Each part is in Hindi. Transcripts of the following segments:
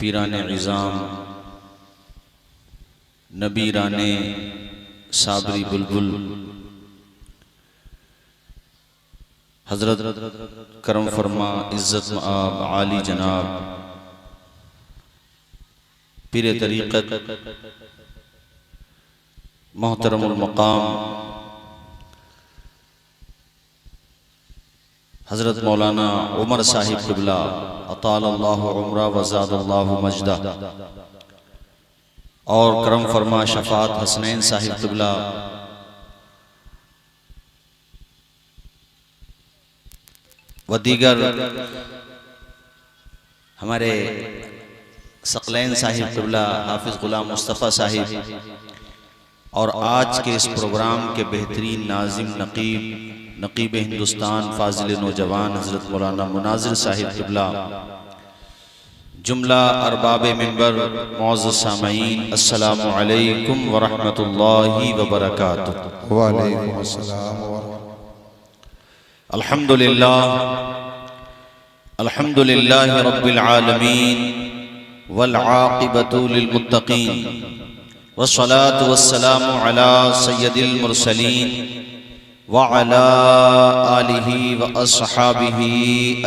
पीरान इज़ाम नबीराने साबरी बुलबुल हजरत करम फरमा इज़्ज़त मआब आली जनाब पीर तरीक़त मोहतरमुल मकाम हजरत मौलाना उमर साहिब क़िबला अतालल्लाहु उम्रा व ज़ादल्लाहु मजदा और करम फरमा शफ़ात हसनैन साहिब क़िबला व दीगर हमारे सकलैन साहिब क़िबला हाफिज़ ग़ुलाम मुस्तफ़ा साहिब और आज के इस प्रोग्राम के बेहतरीन नाज़िम नक़ीब हिंदुस्तान फ़ाज़िल नौजवान हज़रत मौलाना मुनाज़िर साहिब क़िबला जुमला अरबाब मिंबर मुअज़्ज़ज़ सामईन अस्सलामु अलैकुम व रहमतुल्लाहि व बरकातुहू। व अलैकुम अस्सलाम व अल्हम्दुलिल्लाहि रब्बिल आलमीन वल आक़िबतु लिल मुत्तक़ीन वस्सलातु वस्सलामु अला सय्यदिल मुरसलीन व अला आलिहि व अस्हाबिहि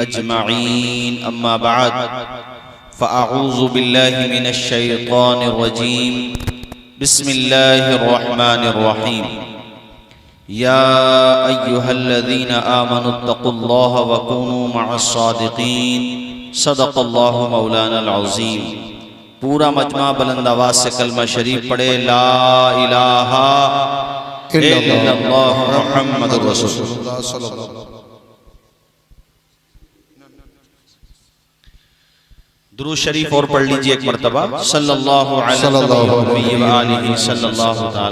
अजमईन अम्मा बाद फ़अऊज़ु बिल्लाहि मिनश शैतानिर रजीम बिस्मिल्लाहिर रहमानिर रहीम या अय्युहल्लज़ीना आमनुत्तक़ुल्लाह व कूनू मअस्सादिक़ीन सदक़ल्लाहु मौलानाल अज़ीम। पूरा मजमा बुलंद आवाज़ से कलमा शरीफ पढ़े ला इलाहा इल्लल्लाह मुहम्मदुर रसूलुल्लाह। दुरूद शरीफ और पढ़ लीजिए एक मरतबा सल्लल्लाहु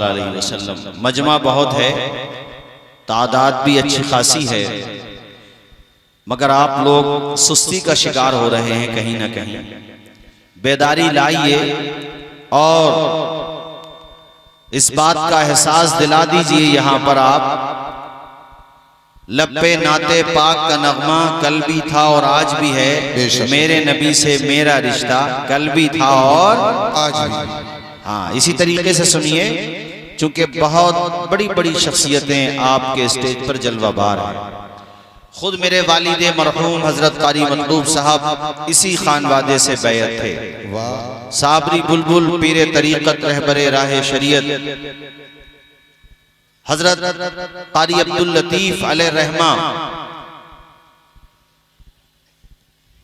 अलैहि वसल्लम। मजमा बहुत है, तादाद भी अच्छी खासी है, मगर आप लोग सुस्ती का शिकार हो रहे हैं कहीं ना कहीं। बेदारी लाइए और इस बात का एहसास दिला दीजिए यहाँ पर आप लब्बे नाते पाक का नगमा कल भी था और आज भी है, मेरे नबी से मेरा रिश्ता कल भी था और आज भी। हाँ, इसी तरीके से सुनिए, चूंकि बहुत बड़ी बड़ी शख्सियतें आपके स्टेज पर जलवाबार हैं। खुद मेरे वालिदे मरहूम हजरत कारी मतलूब साहब इसी खानवादे से बैयत थे। साबरी बुलबुल पीर तरीक़त रहबरे राह शरीयत हजरत कारी अब्दुल लतीफ अलैहि रहमा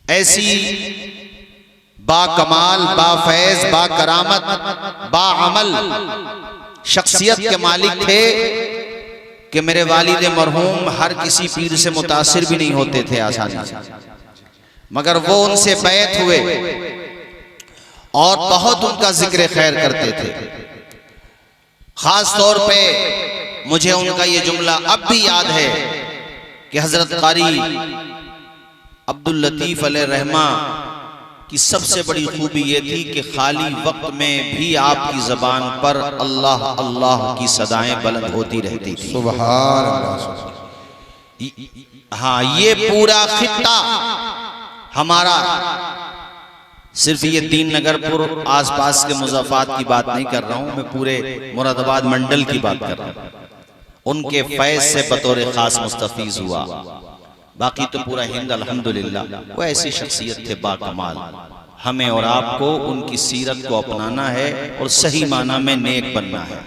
ऐसी बाकमाल बाफैज बाकरामत बाअमल शख्सियत के मालिक थे कि मेरे वालिद मरहूम हर किसी पीर से मुतासिर भी नहीं होते थे आसानी से, मगर वो उनसे बैत हुए और बहुत उनका जिक्र खैर करते थे। खास तौर पे मुझे उनका ये जुमला अब भी याद है कि हजरत कारी अब्दुल लतीफ अलैहि रहमा की सबसे बड़ी खूबी ये थी कि खाली वक्त में भी आपकी ज़बान पर अल्लाह अल्लाह की सदाएं बुलंद होती रहती थी। सुभान अल्लाह। हाँ, ये पूरा खित्ता हमारा, सिर्फ ये दीन नगरपुर आसपास के मुज़ाफ़ात की बात नहीं कर रहा हूँ, मैं पूरे मुरादाबाद मंडल की बात कर रहा हूँ। उनके फैज़ से बतौर खास मुस्तफ़ीज़ हुआ, बाकी तो पूरा हिंद अल्हम्दुलिल्लाह। वो ऐसी शख्सियत थे बाकमाल। हमें और आपको उनकी सीरत को अपनाना है और सही माना में नेक बनना है।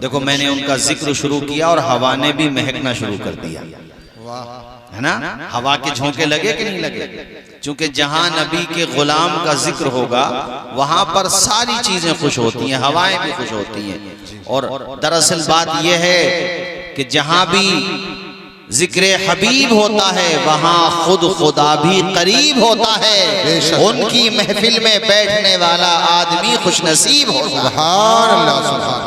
देखो, मैंने उनका जिक्र शुरू किया और हवा ने भी महकना शुरू कर दिया, है ना? हवा के झोंके लगे कि नहीं लगे? क्योंकि जहां नबी के गुलाम का जिक्र होगा वहां पर सारी चीजें खुश होती हैं, हवाएं भी खुश होती हैं। और दरअसल बात यह है कि जहां भी जिक्र हबीब होता है वहां खुद खुदा भी करीब होता है। उनकी महफिल में बैठने वाला आदमी खुशनसीब होता है। सुभान अल्लाह, सुभान।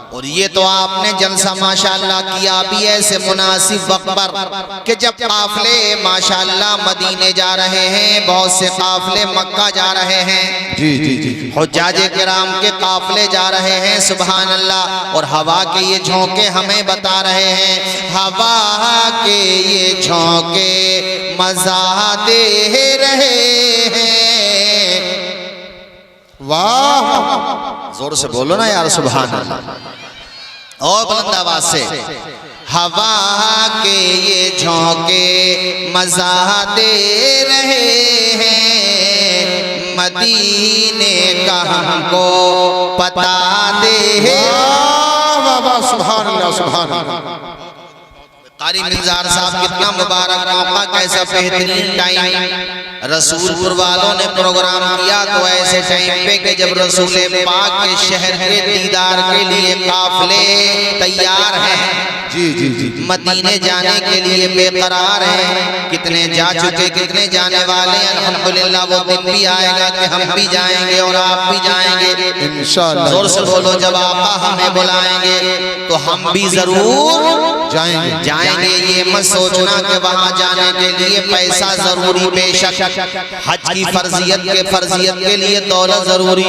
और ये तो आपने जलसा माशाअल्लाह किया भी ऐसे मुनासिब वक्त पर कि जब काफले माशाअल्लाह मदीने जा रहे हैं, बहुत से काफले मक्का जा रहे हैं, जी जी जी, हुज्जाजे किराम के काफले जा रहे हैं, सुभान अल्लाह। और हवा के ये झोंके हमें बता रहे हैं, हवा के ये झोंके मजा दे रहे हैं, वाह जोर से बोलो ना यार सुभान अल्लाह। और बुलंद आवाज से हवा के ये झोंके मजा दे रहे हैं, मदीने का हमको पता दे। वाह वाह सुभान अल्लाह सुभान अल्लाह। कारी मिंजार साहब कितना मुबारक मौका, कैसा बेहतरीन टाइम। रसूलपुर वालों ने प्रोग्राम किया तो ऐसे टाइम पे कि जब रसूल पाक के शहर के दीदार के लिए काफिले तैयार हैं, जी जी जी मदीने जाने के लिए बेकरार हैं। कितने जा चुके, कितने जाने वाले हैं। अल्हम्दुलिल्लाह वो दिन भी आएगा कि हम भी जाएंगे और आप भी जाएंगे इंशाअल्लाह। जोर से बोलो, जब आका हमें बुलाएंगे तो हम भी जरूर जाएंगे। ये मत सोचना कि वहां जाने के लिए पैसा जरूरी, बेशक हज की फर्जियत के लिए दौलत जरूरी,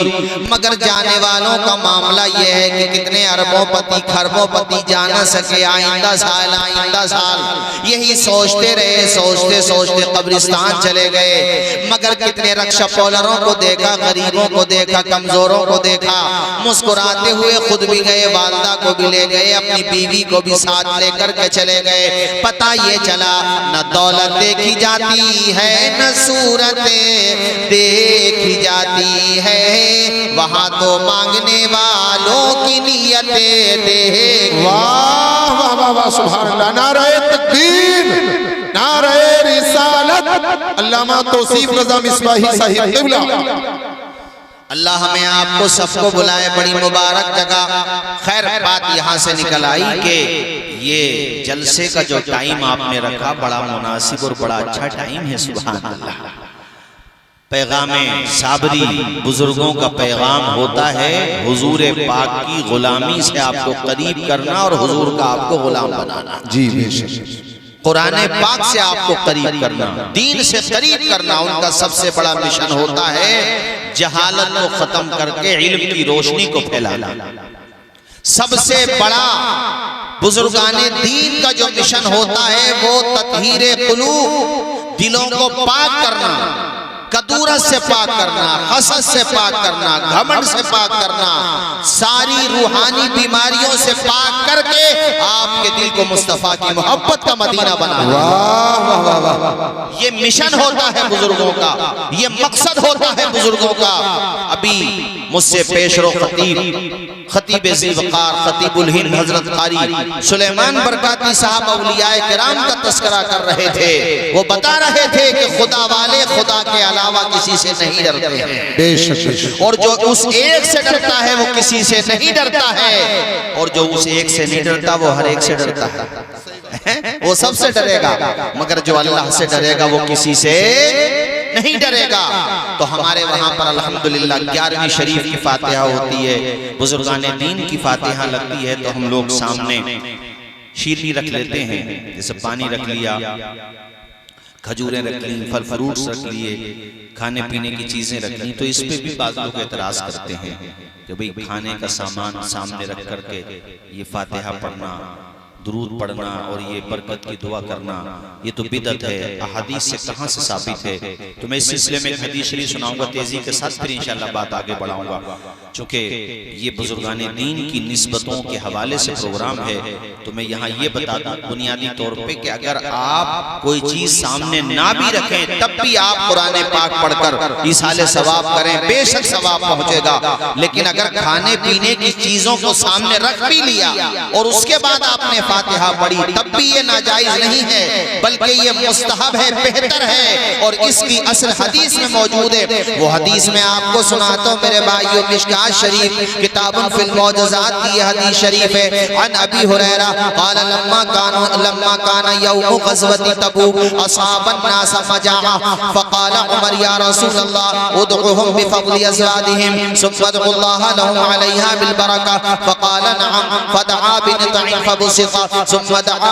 मगर जाने वालों का मामला यह है कि कितने अरबोंपति खरबोंपति जा न सके। आइंदा साल यही सोचते रहे, सोचते सोचते कब्रिस्तान चले गए। मगर कितने रक्षा पॉलरों को देखा, गरीबों को देखा, कमजोरों को देखा, मुस्कुराते हुए खुद भी गए, वालदा को भी ले गए, अपनी बीवी को भी साथ लेकर के चले गए। पता ये चला न दौलत देखी जाती है, न सूरतें देखी जाती है, वहां तो मांगने वालों की नियतें देख। वाह वाह वाह वाह सुभान अल्लाह। नारे तकबीर, नारे रिसालत। अल्लामा तौसीफ रज़ा मिसबाही साहिब क़िबला। अल्लाह हमें आपको सबको बुलाए बड़ी मुबारक जगह। खैर बात यहाँ से निकल आई कि ये जलसे का जो टाइम आपने रखा बड़ा मुनासिब और बड़ा अच्छा टाइम है। सुभान अल्लाह। पैगाम साबरी बुजुर्गों का पैगाम होता है हुजूर पाक की गुलामी से आपको करीब करना और हुजूर का आपको गुलाम बनाना। जी बेशक। कुरान पाक से आपको करीब करना, दीन से करीब करना उनका सबसे बड़ा मिशन होता है। जहालत को खत्म करके इल्म की रोशनी को फैलाना सबसे बड़ा बुजुर्गाने दीन का जो मिशन होता है वो तत्हीरे कुलूब, दिलों को पाक करना, कदूरत से पाक करना, हसद से पाक करना, घमंड से पाक करना, सारी रूहानी बीमारियों से पाक करके आपके दिल को मुस्तफा की मोहब्बत का मदीना बनाना। वाह वाह वाह वाह। ये मिशन होता है बुजुर्गों का, ये मकसद होता है बुजुर्गों का। अभी मुझसे पेशरो खतीब ज़ीवकार खतीबुल हिंद हजरत कारी सुलेमान बरकाती साहब औलियाए किराम का तस्करा कर रहे थे। वो बता रहे थे कि खुदा वाले खुदा के अलावा किसी से नहीं डरते हैं, बेशक। और जो उस एक से डरता है वो किसी से नहीं डरता है, और जो उस एक से नहीं डरता वो हर एक से डरता है। वो सबसे डरेगा, मगर जो अल्लाह से डरेगा वो किसी से नहीं डरेगा। तो हमारे वहां पर अल्हम्दुलिल्लाह 11वीं शरीफ की फातिहा होती है, बुजुर्गाने दीन की फातिहा लगती है। तो हम लोग सामने शीरनी रख लेते हैं, जैसे पानी रख लिया, खजूरें रख ली, फल फ्रूट्स रख लिए, खाने पीने की चीजें रख ली। तो इस पे भी बात लोग एतराज करते हैं कि भाई खाने का सामान सामने रख करके ये फातिहा पढ़ना, दुरूद पढ़ना और ये बरकत की दुआ करना, ये तो बिदअत है। अहादीस से कहाँ से साबित है? तो मैं इस सिलसिले में एक हदीस शरीफ सुनाऊंगा तेजी के साथ, फिर इंशाल्लाह बात आगे बढ़ाऊंगा। चूंकि ये बुजुर्गाने दीन की निस्बतों के हवाले से प्रोग्राम है, तो मैं यहाँ ये बता दूं बुनियादी तौर पे कि अगर आप कोई चीज सामने ना भी रखें तब भी आप कुरान पाक पढ़कर इसाले सवाब करें, बेशक सवाब पहुंचेगा। लेकिन अगर खाने पीने की चीजों को सामने रख भी लिया और उसके बाद आपने फातिहा पढ़ी, तब भी ये नाजायज नहीं है, बल्कि ये मुस्तहब है, बेहतर है। और इसकी असल हदीस में मौजूद है। वो हदीस में आपको सुनाता हूं मेरे भाइयों, मिशकात शरीफ किताबुन फिल मौजज़ात की हदीस शरीफ है। अन अबी हुरैरा क़ाल लम्मा काना यौम ग़ज़वति तबूक असाबन नास मजाअ फ़क़ाल उमर या रसूलल्लाह उदउहुम बिफ़ज़लि अज़वादिहिम सुम्मा उदउल्लाह लहुम अलैहा बिल बरका फ़क़ाल नअम फ़दआ बिनितइन फ़बुसिक़ सुम्मा दआ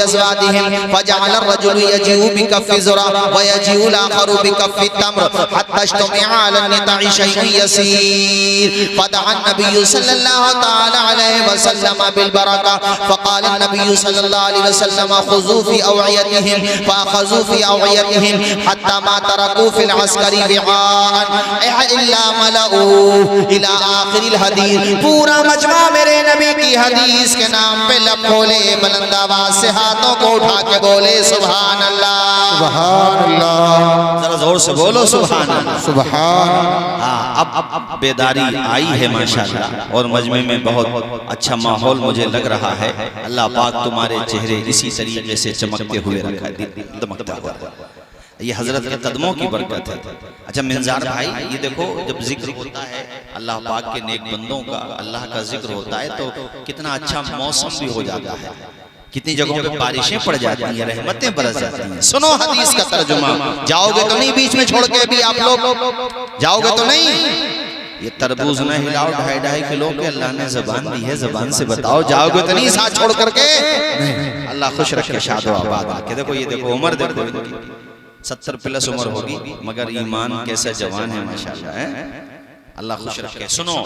अज़वादिहिम फजअल अर्रजुलु यजीउ बिकफ्फि ज़ुरा व यजीउ आखरु बिकफ्फि तम्र हत्ता इज्तमअ अला निताइ शैउन यसीर फदअ नबी सल्लल्लाहु तआला अलैहि वसल्लम बिल बरका फक़ाल नबी सल्लल्लाहु अलैहि वसल्लम खुज़ू फी अवयतिहिम फअख़ज़ू फी अवयतिहिम हत्ता मा तरकू फिल अस्करी विआन इल्ला मलऊ इला आखिरिल हदीस। पूरा मजमा मेरे नबी की हदीस के नाम पे लब खोले, बुलंद आवाज से हाथों को उठा के बोले सुभान अल्लाह, सुभान अल्लाह, जरा जोर से बोलो सुभान अल्लाह, सुभान। हाँ, अब बेदारी आई है माशाअल्लाह और मजमे में बहुत अच्छा माहौल मुझे लग रहा है। अल्लाह पाक तुम्हारे चेहरे इसी तरीके से चमकते हुए रखा है, दमकता हुआ। ये हजरत के कदमों की बरकत है। अच्छा मिंजार भाई, ये देखो जब जिक्र होता है अल्लाह पाक के नेक बंदों का, अल्लाह का जिक्र होता है तो कितना अच्छा मौसम भी हो जाता है, कितनी जगहों पे बारिशें पड़ जाती हैं, रहमतें बरस जाती हैं। सुनो हदीस का तर्जुमा, जाओगे तो नहीं बीच में छोड़ के भी आप लोग जाओगे तो नहीं? ये तरबूज न हिलाओ 2.5 किलो के, अल्लाह ने ज़बान दी है, ज़बान से बताओ जाओगे तो नहीं साथ छोड़ करके? अल्लाह खुश रखे, शादो आबाद रखे। देखो ये देखो उम्र देखो, 70 प्लस उम्र होगी मगर ईमान कैसा जवान है माशाअल्लाह है। अल्लाह खुश रखे। सुनो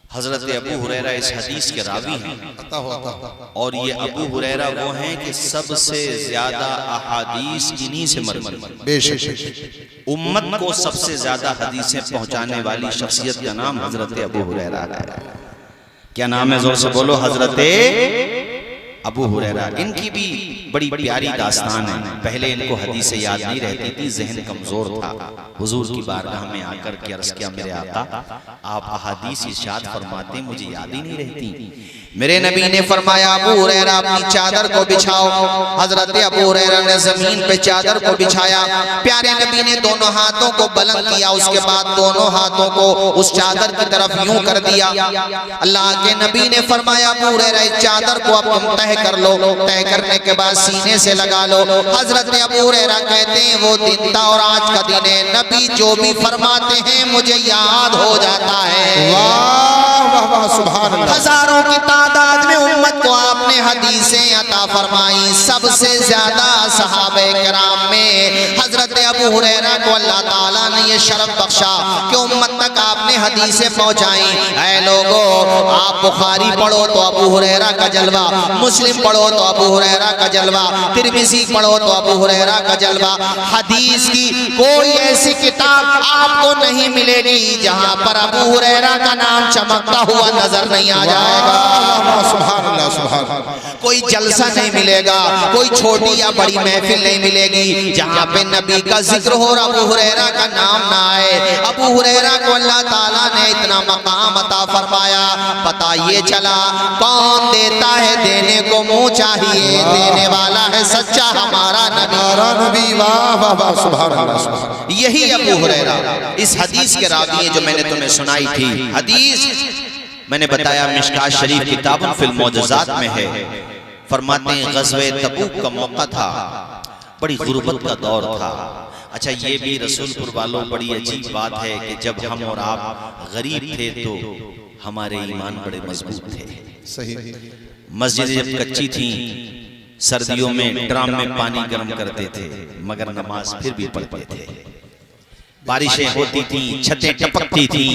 हजरत अबू हुरैरा इस हदीस के रावी हैं और ये अबू हुरैरा वो हैं कि सबसे ज्यादा अहादीस इन्हीं से मरवी, उम्मत को सबसे ज्यादा हदीसें पहुंचाने वाली शख्सियत का नाम हजरत अबू हुरैरा है। क्या नाम है? जोर से बोलो, हजरत अबू हुरैरा। इनकी भी बड़ी प्यारी दास्तान है। पहले इनको हदीसें याद नहीं रहती थी, जहन कमजोर था। हुजूर की बारगाह में आकर के अर्ज किया, मेरे आका आप अहादीस इरशाद फरमाते मुझे याद ही नहीं रहती। मेरे नबी ने फरमाया अबू हुरैरा अपनी चादर को बिछाओ। हजरत अबू हुरैरा ने जमीन पे चादर को बिछाया। प्यारे नबी ने दोनों हाथों को बुलंद किया, उसके बाद दोनों हाथों को उस चादर की तरफ यूं कर दिया। अल्लाह के नबी ने फरमाया अबू हुरैरा इस चादर को अब तुम तह कर लो, तह करने के बाद सीने से लगा लो। हजरत अबू हुरैरा कहते हैं वो दिन था और आज का दिन है, नबी जो भी फरमाते हैं मुझे याद हो जाता है। वाह वाह वाह, सुभान अल्लाह। हजारों की तादाद में उम्मत को आपने हदीसें अता फरमाई। सबसे ज्यादा सहाबे किराम में हजरत अबू हुरैरा को अल्लाह ताला ने ये शरफ बख्शा कि उम्मत तक आपने हदीसें पहुंचाई। ऐ लोगों, आप बुखारी पढ़ो तो अबू हुरैरा का जलवा, मुस्लिम पढ़ो तो अबू हुरैरा का जलवा, तिरमिज़ी पढ़ो तो अबू हुरैरा का जलवा। हदीस की कोई ऐसी किताब आपको नहीं मिलेगी जहां पर अबू हुरैरा का नाम चमकता हुआ नजर नहीं आ जाएगा। सुभान अल्लाह, सुभान अल्लाह। कोई जलसा नहीं मिलेगा, कोई छोटी या बड़ी महफिल नहीं मिलेगी जहां पे नबी का जिक्र हो और अबू हुरैरा का नाम ना आए। अबू हुरैरा को अल्लाह ताला ने इतना मकाम अता फरमाया, पता ये चला कौन देता है देने को मुंह चाहिए, देने वाला है सच्चा हमारा नबी। वाह वाह वाह, सुभान अल्लाह, सुभान अल्लाह। यही अबू हुरैरा इस हदीस के रावी जो मैंने तुम्हें सुनाई थी। हदीस मैंने बताया मिशकात शरीफ किताबुल फिल मौजज़ात में है। फरमाते हैं ग़ज़वे तबूक का मौका था, बड़ी गुर्बत का दौर था। अच्छा ये भी रसूलपुर वालों बड़ी अजीब बात है कि जब हम और आप गरीब थे तो हमारे ईमान बड़े मजबूत थे। सही। मस्जिदें जब कच्ची थी, सर्दियों में ड्राम में पानी गर्म करते थे मगर नमाज फिर भी पढ़ते थे। बारिशें होती थी, छतें टपकती थी,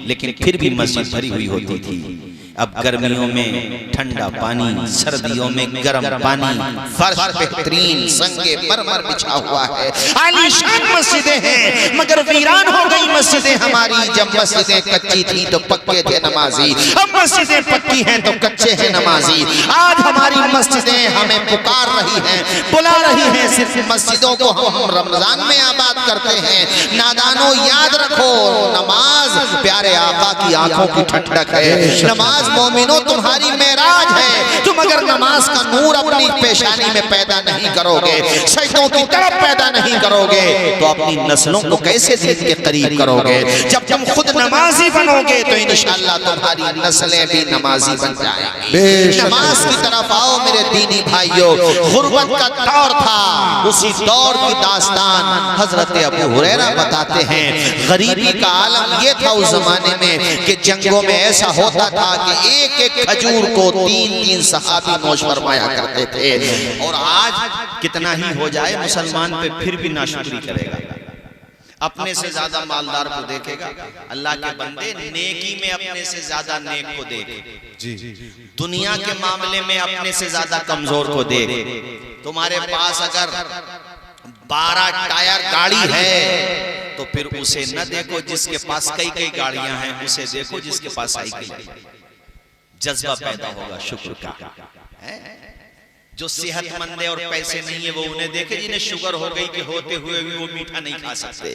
लेकिन फिर भी मस्जिद भरी हुई होती थी। अब गर्मियों में ठंडा पानी, सर्दियों में गर्म पानी, फर्श बेहतरीन संगे मरमर बिछा हुआ है। आलीशान मस्जिदें हैं मगर वीरान हो गई मस्जिदें हमारी। जब मस्जिदें कच्ची थी तो पक्के थे नमाजी, अब मस्जिदें पक्की हैं तो कच्चे हैं नमाजी। आज हमारी मस्जिदें हमें पुकार रही हैं, बुला रही हैं। सिर्फ मस्जिदों को हम रमजान में आबाद करते हैं। नादानो याद रखो, नमाज प्यारे आका की आंखों की ठंडक है। नमाज मोमिनो तुम्हारी मेराज है। तुम अगर नमाज का नूर अपनी पेशानी में पैदा नहीं करोगे, सजदों की तरफ पैदा नहीं करोगे, तो अपनी नस्लों को कैसे दीन के करीब करोगे? जब तुम खुद नमाजी बनोगे तो इंशाअल्लाह तुम्हारी नस्लें भी नमाजी बन जाएंगी। नमाज की तरफ आओ मेरे दीनी भाइयों। गुर्बत का दौर था, उसी दौर की दास्तान हजरत अबू हुरैरा बताते हैं। गरीबी का आलम यह था उस जमाने में कि जंगों में ऐसा होता था कि एक एक खजूर को 3-3 सहाबा सहाबी नोश फरमाया करते थे। और आज कितना ही हो जाए मुसलमान पे फिर भी नाशुक्री करेगा, अपने से ज्यादा मालदार को देखेगा। अल्लाह के बंदे नेकी में अपने से ज्यादा नेक को देख, दुनिया के मामले में अपने से ज्यादा कमजोर को देख। तुम्हारे पास अगर 12 टायर गाड़ी है तो फिर उसे न देखो जिसके पास कई कई गाड़ियां हैं, उसे देखो जिसके पास साइकिल है। जज्बा पैदा होगा शुक्र का। जो सेहतमंद है और पैसे नहीं है वो उन्हें देखे जिन्हें शुगर हो गई कि होते हुए भी वो मीठा नहीं खा सकते।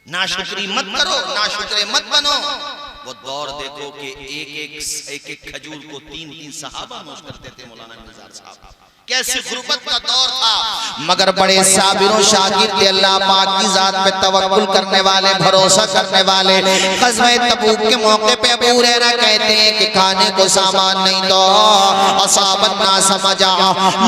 नाशुक्री मत करो, नाशुक्रे मत बनो। वो दौर देखो कि एक एक खजूर को 3-3 सहाबा नोश करते थे। मौलाना निज़ार साहब, कैसी गुर्बत का दौर था, मगर बड़े साबिरों शाकिर थे, अल्लाह पाक की जात पे तवक्कुल करने वाले, भरोसा करने वाले। ग़ज़वा तबूक के मौके पे अबू हुरैरा कहते हैं कि खाने को सामान नहीं तो असाबत ना समझा,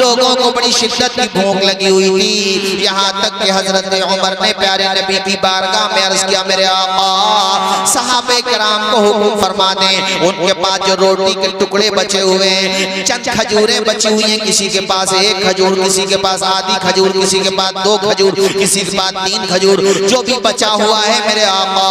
लोगों को बड़ी शिद्दत की भूख लगी हुई थी। यहाँ तक कि हजरत उमर ने प्यारे नबी की बारगाह में अर्ज किया, मेरे आका सहाबे कराम को हुक्म फरमा दें, उनके पास जो रोटी के टुकड़े बचे हुए हैं, चंद खजूरें बची हुई हैं, किसी के पास 1 खजूर, किसी के पास आधी खजूर, किसी के पास 2 खजूर, किसी के पास 3 खजूर, जो भी बचा हुआ है मेरे आका,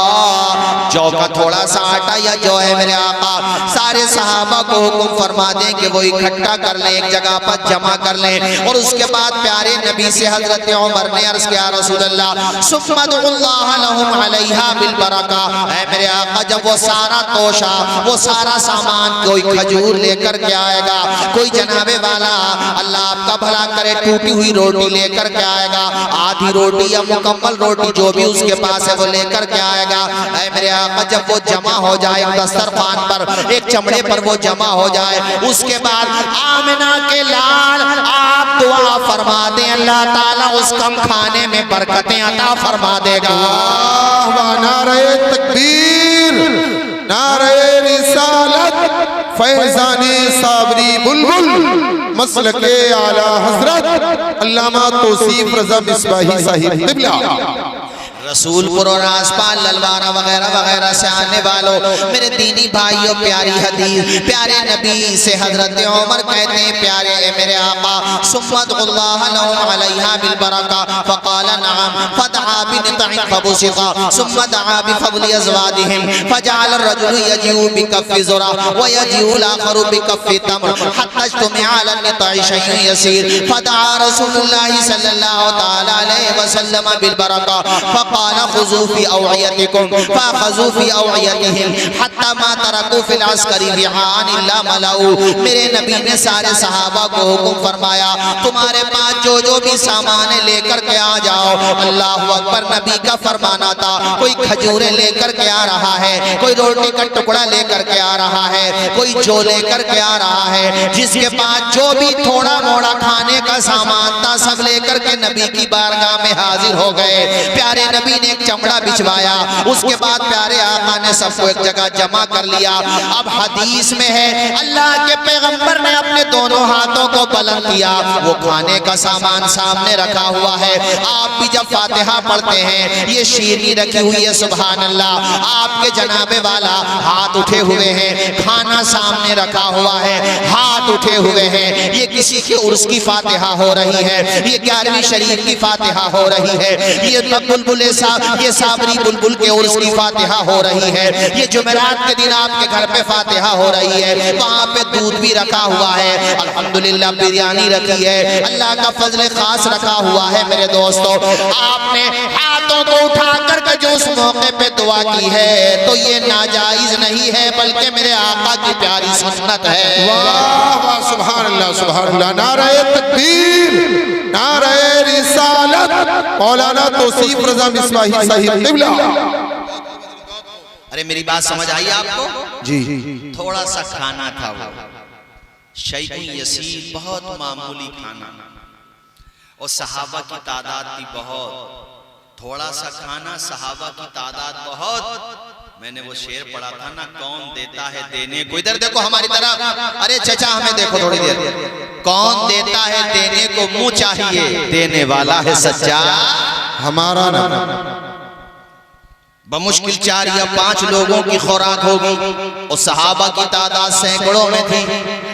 जौ का थोड़ा सा आटा या जौ है मेरे आका, सारे सहाबा को हुक्म फरमा दें कि वो इकट्ठा कर लें, एक जगह पर जमा कर लें। और उसके बाद प्यारे नबी से हजरत उमर ने अर्ज किया, रसूल अल्लाह सुम्मदुल्लाह लहुम अलैहा बिल बरका, ऐ मेरे आका जब वो सारा तोशा, वो सारा सामान, कोई खजूर लेकर के आएगा, कोई जनाबे वाला अल्लाह आपका भला करे टूटी हुई रोटी लेकर के आएगा, आधी रोटी या मुकम्मल रोटी जो भी उसके पास है वो लेकर के आएगा। ऐ मेरे आका जब वो जमा हो जाए दस्तरखान पर, एक चमड़े पर वो जमा हो जाए, उसके बाद आमिना के लाल आप दुआ फरमा दें, अल्लाह ताला उस कम खाने में बरकतें अता फरमा देगा। नारे तकबीर, नारे रिसालत, फैज़ाने साबरी बुलबुल, मसलके आला हजरत अल्लामा तौसीफ रज़ा मिसबाही साहिब क़िबला। रसूलपुर और आसपास ललवारा वगैरह वगैरह से आने वालों मेरे दीनी भाइयों, प्यारी हदीस प्यारे नबी से हजरत उमर कहते हैं, प्यारे मेरे आका सुम्मदुल्लाह लहुम अलैहा बिल बरका, फक़ाल नअम फदआ बिनितइन फबुसिका सुम्मा दआ बिफज़लि अज़वादिहिम फजअल अर्रजुलु यजिउ बिकफ़्फि ज़ुरा व यजिउ आखरु बिकफ़्फि तम्र हत्ता इज्तमअ अला निताइ शैउन यसीर फदआ रसूलुल्लाह सल्लल्लाहु तआला अलैहि वसल्लम बिल बरका फ़क़ाल ख़ुज़ू फ़ी अवइयतिकुम फ़अख़ज़ू फ़ी अवइयतिहिम हत्ता मा तरकू फ़िल अस्करी विआन इल्ला मलऊ। मेरे नबी ने सारे सहाबा को हुक्म फरमाया, तुम्हारे पास जो जो भी सामान है लेकर के आ जाओ। अल्लाहु अकबर, नबी का फरमाना था, कोई खजूरें लेकर के आ रहा है, कोई रोटी का टुकड़ा लेकर के आ रहा है, कोई जो लेकर के आ रहा है, जिसके पास जो भी थोड़ा मोड़ा खाने का सामान था सब लेकर के नबी की बारगाह में हाजिर हो गए। प्यारे नबी ने एक चमड़ा बिछवाया, उसके बाद प्यारे आका ने सबको एक जगह जमा कर लिया। अब हदीस में है अल्लाह के पैगंबर ने अपने दोनों हाथों को बुलंद किया, वो खाने का सामान सामने रखा हुआ है। आप भी जब फातिहा पढ़ते हैं, ये शीरनी रखी हुई है, सुभान अल्लाह, आपके जनाबे वाला हाथ उठे हुए हैं, खाना सामने रखा हुआ है, हाथ उठे हुए हैं। ये किसी के उर्स की फातिहा हो रही है, ये 11वीं शरीफ की फातिहा हो रही है, ये बुलबुले साहब, ये साबरी बुलबुल के उर्स की फातिहा हो रही है, ये जुमेरात के दिन आपके घर पे फातिहा हो रही है। वहाँ पे दूध भी रखा हुआ है, अल्हम्दुलिल्लाह बिरयानी रखी है, अल्लाह का फजल खास रखा हुआ है। मेरे दोस्तों, आपने हाथों को उठा कर जो उस मौके पे दुआ की है तो ये नाजायज नहीं है, बल्कि मेरे आका की प्यारी सुन्नत है। वाह वाह, सुभान अल्लाह, सुभान अल्लाह, नारे तकबीर, नारे रिसालत, मौलाना तौसीफ रज़ा मिसबाही साहिब क़िबला। अरे मेरी बात समझ आई आपको? जी, थोड़ा सा खाना था वो, शैउन यसीर, बहुत मामूली खाना, और सहाबा की तादाद थी बहुत। थोड़ा सा खाना, सहाबा की तादाद बहुत। मैंने वो शेर पढ़ा था ना, कौन देता है देने को, इधर देखो हमारी तरफ, अरे चचा हमें देखो थोड़ी देर, कौन देता है देने को, मुंह चाहिए, देने वाला है सच्चा हमारा नाम। बमुश्किल 4 या 5 लोगों की खुराक होगी और सहाबा की तादाद सैकड़ों में थी।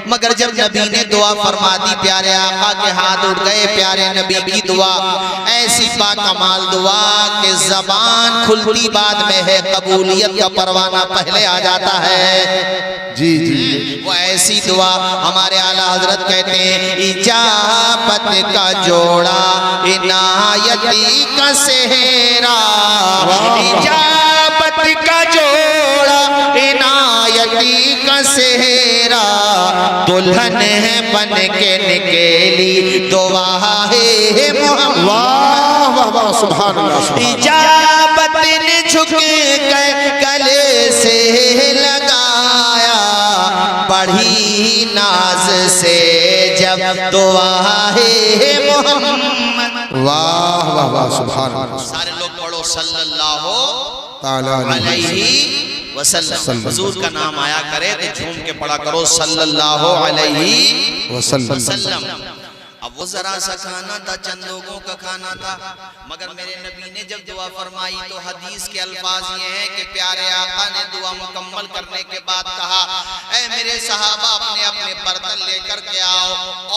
मगर जब नबी ने दुआ फरमा दी, प्यारे आका के हाथ उठ गए, प्यारे नबी की दुआ ऐसी बाकमाल दुआ कि जबान खुलती बाद में है, कबूलियत का परवाना पहले आ जाता है। जी जी, वो ऐसी दुआ हमारे आला हजरत कहते हैं, इजाबत का जोड़ा इनायती का सेहरा, इजाबत का जोड़ा इनायती का सेहरा, दुल्हन है बन के निकली दुआ है मोहम्मद। वाह वाह वाह, सुभान अल्लाह। इजाबत ने झुके गले से लगाया, बढ़ी नाज से जब दुआ है मोहम्मद। वाह वाह वाह, सुभान अल्लाह। सारे लोग पढ़ो सल्लल्लाहु ताला अलैहि वसल्लम। हुजूर का नाम आया करे तो झूम के पढ़ा करो सल्लल्लाहु अलैहि वसल्लम। अब वो जरा सा खाना था, चंद लोगों का खाना था, मगर मेरे नबी ने जब दुआ फरमाई तो हदीस के अल्फाज ये हैं कि प्यारे आका ने दुआ मुकम्मल करने के बाद कहा, ऐ मेरे सहाबा अपने अपने बर्तन लेकर के आओ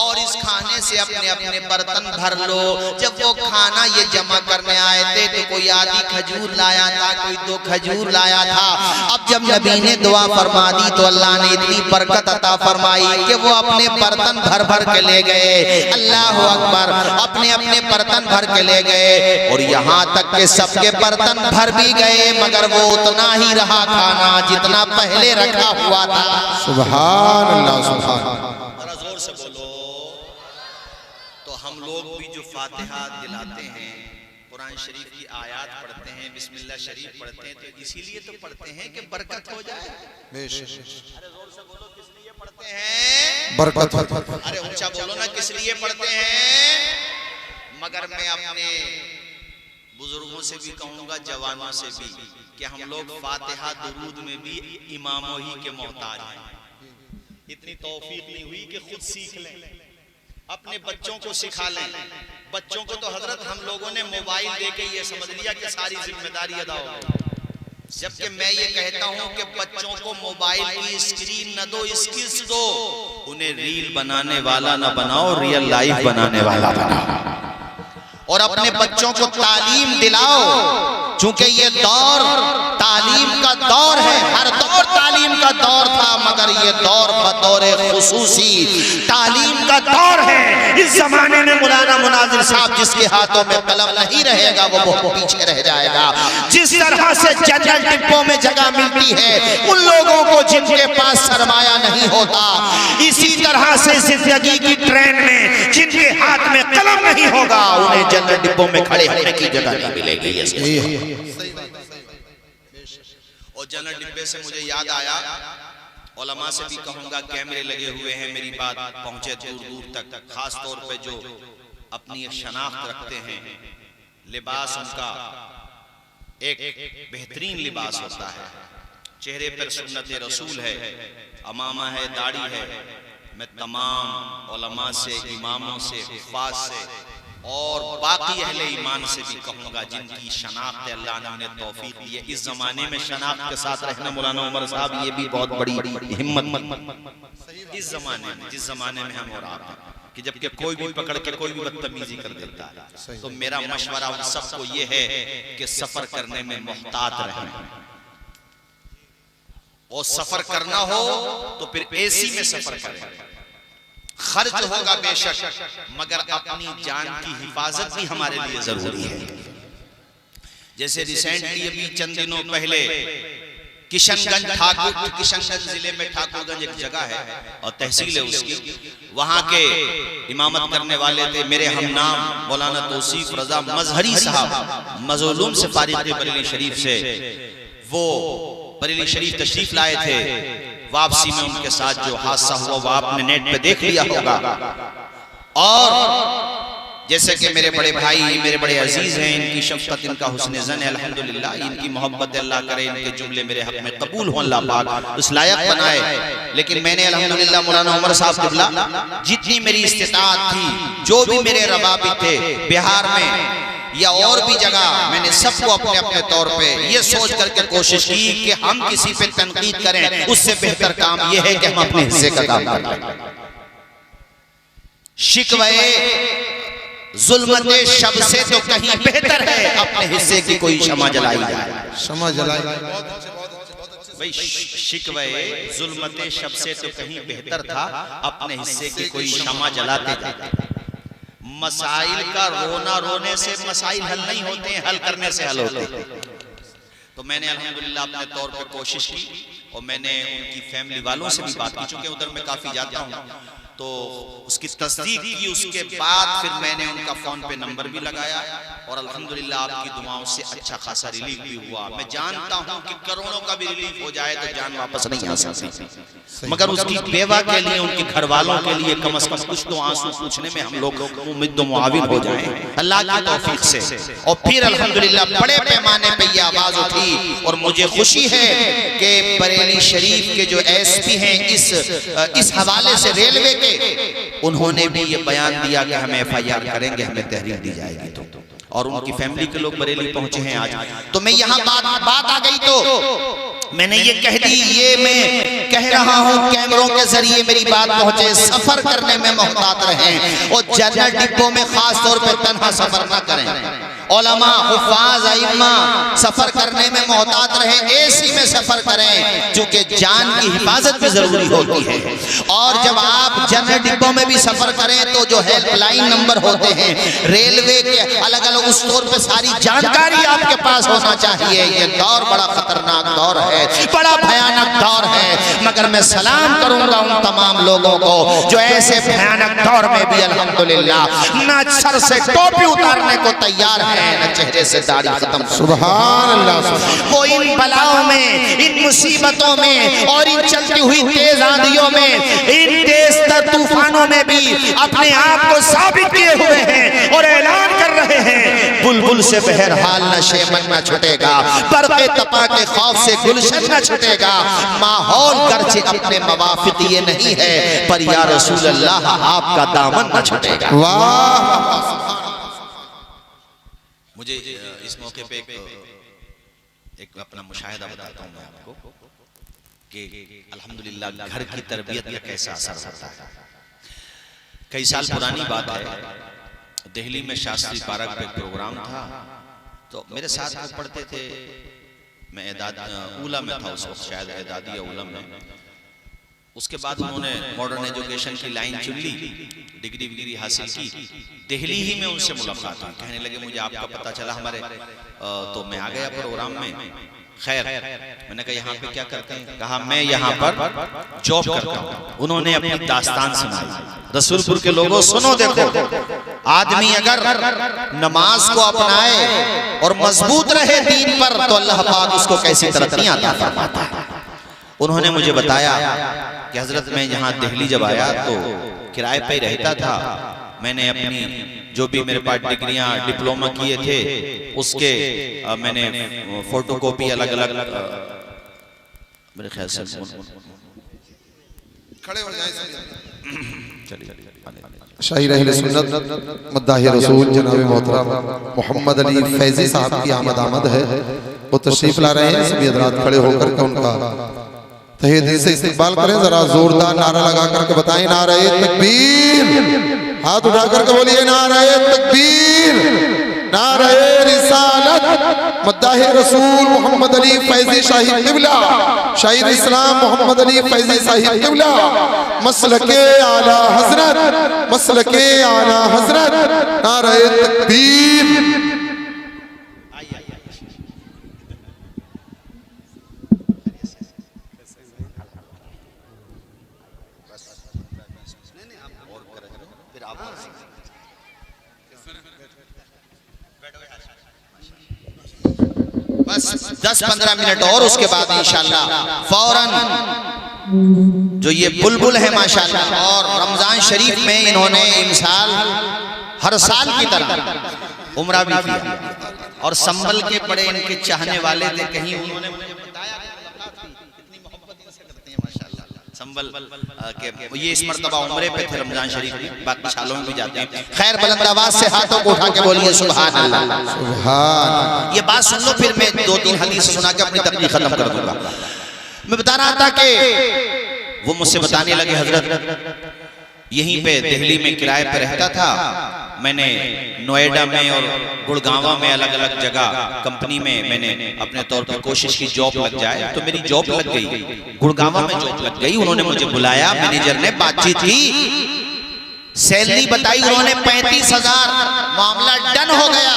और इस खाने से अपने अपने बर्तन भर लो। जब वो खाना ये जमा करने आए थे तो कोई आधी खजूर लाया था, कोई 2 खजूर लाया था। अब जब नबी ने दुआ फरमा दी तो अल्लाह ने इतनी बरकत अता फरमाई कि वो अपने बर्तन भर भर के ले गए। अल्लाह अकबर, अपने अपने बर्तन भर के ले गए और यहाँ तक के सबके बर्तन भर भी गए, मगर वो उतना ही रहा खाना जितना पहले रखा हुआ था। सुभान अल्लाह, सुभान। जरा जोर से बोलो। तो हम लोग भी जो फातिहा दिलाते हैं, कुरान शरीफ की आयत पढ़ते हैं, बिस्मिल्लाह शरीफ पढ़ते हैं, तो इसीलिए तो पढ़ते हैं कि बरकत हो जाए। अरे जोर से बोलो, किस लिए पढ़ते हैं? बरकत। अरे ऊंचा बोलो ना, किस लिए पढ़ते हैं? मगर मैं अपने बुजुर्गों से भी कहूंगा, जवानों से भी, कि हम लोग फातिहा दुरूद में भी इमामों ही के मोहताज हैं। इतनी तौफीक नहीं हुई कि खुद सीख लें, अपने बच्चों को सिखा लें। बच्चों को तो हजरत हम लोगों ने मोबाइल देके ये समझ लिया कि सारी जिम्मेदारी अदा हो गई, जबकि मैं ये कहता हूं कि बच्चों को मोबाइल की स्क्रीन न दो, स्किल्स दो। उन्हें रील बनाने वाला न बनाओ, रियल लाइफ बनाने वाला बनाओ। और अपने बच्चों को तालीम दिलाओ, चूंकि ये दौर तालीम का दौर है। हर दौर तालीम का दौर था, मगर ये दौर बतौर खुसूसी तालीम का दौर है। इस जमाने में मौलाना मुनाजिर साहब जिसके हाथों में कलम नहीं रहेगा वो बहुत पीछे रह जाएगा। जिस तरह से जनरल डिब्बों में जगह मिलती है उन लोगों को जिनके पास सरमाया नहीं होता, इसी तरह से जिंदगी की ट्रेन में जिनके हाथ में कलम नहीं होगा उन्हें जनरल डिब्बों में खड़े होने की जगह नहीं मिलेगी। और जनरल डिब्बे से मुझे याद आया, उलमा से भी कहूंगा, कैमरे लगे हुए हैं, मेरी बात पहुंचे दूर दूर तक, खास तौर पे जो अपनी एक शनाख्त रखते हैं। लिबास उनका एक बेहतरीन लिबास होता है, चेहरे पर सुन्नत रसूल है, अमामा है, दाढ़ी है। मैं तमाम उलमा से, इमामों से, हुफ़ाज़ से और बाकी अहले ईमान से भी कहूंगा, जिनकी शनाख्त अल्लाह ने उन्हें तौफीक दी है। इस जमाने में शनाख्त के साथ रहना, मौलाना उमर साहब, ये भी बहुत बड़ी हिम्मत। इस जमाने में, जिस जमाने में हम और आप हैं, कि जबकि कोई भी पकड़ के कोई भी बदतमीजी कर देता है, तो मेरा मशवरा उन सबको ये है कि सफर करने में मोहतात रहें। और सफर करना हो तो फिर एसी में सफर करें। खर्च होगा बेशक, मगर अपनी जान की हिफाजत भी हमारे लिए जरूरी है। जैसे रिसेंटली अभी चंद दिनों पहले किशनगंज जिले में ठाकुरगंज एक जगह है और तहसील है उसकी, वहां के इमामत करने वाले थे मेरे हमनाम मौलाना तौसीफ रजा मजहरी साहब, मज़लूम से फारिग थे बरेली शरीफ से। वो बरेली शरीफ तशरीफ लाए थे, वापसी में उनके साथ जो हादसा हुआ वो आपने नेट पे देख लिया होगा। और जैसे कि मेरे बड़े भाई, मेरे बड़े अजीज हैं, इनकी शफ़क़त, इनका हुस्न ज़न है, अल्हम्दुलिल्लाह, इनकी मोहब्बत अल्लाह करे इनके जुमले मेरे हक में कबूल हो, अल्लाह पाक उस लायक बनाए। लेकिन मैंने अल्हम्दुलिल्लाह मौलाना उमर साहब किबला जितनी मेरी इस्तिताअत थी, जो भी मेरे रवाबित थे बिहार में या और भी जगह, मैंने सबको अपने अपने तौर पे ये सोच करके कोशिश की कि हम किसी पे तनकीद करें, उससे बेहतर काम यह है कि हम अपने हिस्से का काम करें। शिकवे जुल्मते शब से तो कहीं बेहतर है अपने हिस्से की कोई क्षमा जलाई जाए। क्षमा जलाई भाई, शिकवे जुल्मते शब से तो कहीं बेहतर था अपने हिस्से की कोई क्षमा जलाते जाते। मसाइल का रोना रोने से मसाइल हल नहीं होते हैं, हल करने से हल होते हैं। तो मैंने अल्हम्दुलिल्लाह अपने तौर पे कोशिश की और मैंने उनकी फैमिली वालों से भी बात की, चूंकि उधर मैं काफी जाता हूँ, तो उसकी तस्दीक की। उसके बाद फिर मैंने उनका फोन पे नंबर भी लगाया और अल्हम्दुलिल्लाह आपकी दुआओं से अच्छा खासा रिलीफ भी हुआ। मैं जानता हूँ कि करोड़ों का भी रिलीफ हो जाए तो जान वापस नहीं आ सकती, मगर उसकी बेवा के लिए, उनके घर वालों के लिए कम से कम कुछ तो आंसू पूछने में हम लोग उम्मीद मुआविन हो जाएं अल्लाह की तौफीक से। और फिर अल्हम्दुलिल्लाह बड़े पैमाने पे ये आवाज उठी और मुझे खुशी है कि बरेली शरीफ के जो एसपी हैं इस हवाले से रेलवे के, उन्होंने भी ये बयान दिया कि हम एफआईआर करेंगे, हमें तहरीर दी जाएगी। तो और उनकी फैमिली के लोग बरेली पहुंचे हैं आज। तो मैं यहाँ बात आ गई तो मैंने ये कह दी, ये मैं कह रहा हूँ कैमरों के जरिए मेरी बात पहुंचे। सफर करने में मोहतात रहें और जनरल डिब्बों में खास तौर पे तन्हा सफर न करें। उलमा, हुफ़ाज़, अइम्मा सफर करने में मोहतात रहें, एसी में सफर करें, क्योंकि जान की हिफाजत भी जरूरी होती है। और जब आप जनरल डिब्बों में भी सफर करें तो जो हेल्पलाइन नंबर होते हैं रेलवे के अलग अलग, उस तौर पे सारी जानकारी आपके पास होना चाहिए। ये दौर बड़ा खतरनाक दौर है, बड़ा भयानक दौर है, मगर मैं सलाम करूंगा उन तमाम लोगों को जो ऐसे भयानक दौर में भी अल्हम्दुलिल्लाह न सर से टोपी उतारने को तैयार है, न चेहरे से दाढ़ी खत्म। सुभान अल्लाह। वो इन बलाओं में, इन मुसीबतों में और इन चलती हुई तेज आंधियों में, इन तेज तर तूफानों में भी अपने आप को साबित किए हुए हैं और ऐलान कर रहे हैं, बुलबुल से बहरहाल न शेमन न छुटेगा, बरक़े तपा के खौफ से गुलशन न छुटेगा। माहौल गर्चे अपने मवाफिक ये नहीं है, पर या रसूल अल्लाह आपका दामन न छुटेगा। वाह। मुझे इस मौके पे एक अपना मुशाहिदा बताता हूँ मैं आपको कि अल्हम्दुलिल्लाह घर की तरबियत का कैसा असर होता है। कई साल पुरानी बात है, दिल्ली में शास्त्री पार्क पे प्रोग्राम था, तो मेरे साथ वो पढ़ते थे, मैं ऊला में था उस वक्त, शायद एदादी या ऊला में। उसके बाद उन्होंने मॉडर्न एजुकेशन की लाइन चुन ली, डिग्री विग्री हासिल की। दिल्ली ही में उनसे मुलाकात हुई, कहने लगे मुझे आपका पता चला हमारे, तो मैं आ गया प्रोग्राम में। खैर, मैंने कहा यहाँ पे क्या करते हैं? कहा मैं यहाँ पर जॉब करता हूँ। उन्होंने अपनी दास्तान सुनाई। रसूलपुर के लोगों सुनो, देखो, आदमी अगर नमाज को अपनाए और मजबूत रहे दीन पर तो अल्लाह पाक उसको कैसी तरक्की अता फरमाता है। उन्होंने मुझे बताया कि हजरत मैं यहाँ दिल्ली जब आया तो किराए पे ही रहता था। मैंने अपनी जो भी मेरे पास डिग्रियां डिप्लोमा किए थे उसके मैंने फोटोकॉपी अलग अलग, मेरे ख्याल से खड़े हो जाए। शाहीर अहले सुन्नत मद्दाह रसूल जनाब मोहतरम मोहम्मद अली फैजी साहब की आमद है, वो तशरीफ ला रहे हैं। सभी हज़रात खड़े होकर के उनका तहे दिल से इस्तकबाल करें। जरा जोरदार नारा लगा करके बताएं, नारे तकबीर। हाथ उठा करके बोलिए, नारे तकबीर, नारे रिसालत, मद्दाह रसूल मोहम्मद अली फैजी शाही क़िबला, शाहीर इस्लाम मोहम्मद अली फैजी शाही क़िबला, मसलके आला हजरत, मसलके आला हजरत, नारे तकबीर। बस 10-15 मिनट और, उसके बाद इंशाअल्लाह फौरन जो ये बुलबुल है माशाअल्लाह, और रमजान शरीफ में इन्होंने इंसाल हर साल की तरह उम्रा भी किया और संभल के बड़े इनके चाहने वाले थे। कहीं उन्होंने मुझे बताया कितनी मोहब्बत इनसे करते हैं माशाअल्लाह, संबल के ये इस मर्तबा उम्रे पे थे रमजान शरीफ में, बाकी सालों में भी जाते हैं। खैर बुलंद आवाज से हाथों को उठा के बोलिए सुभान अल्लाह। सुभान। ये बात सुन लो, फिर मैं 2-3 हदीस सुना के अपनी तकरीर खत्म कर दूंगा। मैं बता रहा था कि वो मुझसे बताने लगे, हजरत यहीं पे दिल्ली में किराए पे रहता था, मैंने नोएडा में और गुड़गांव में अलग अलग जगह कंपनी में मैंने अपने तौर पर कोशिश की जॉब लग जाए, तो मेरी जॉब लग गई, गुड़गांव में जॉब लग गई। उन्होंने मुझे बुलाया, मैनेजर ने बातचीत की, सैलरी बताई, उन्होंने 35,000, मामला डन हो गया।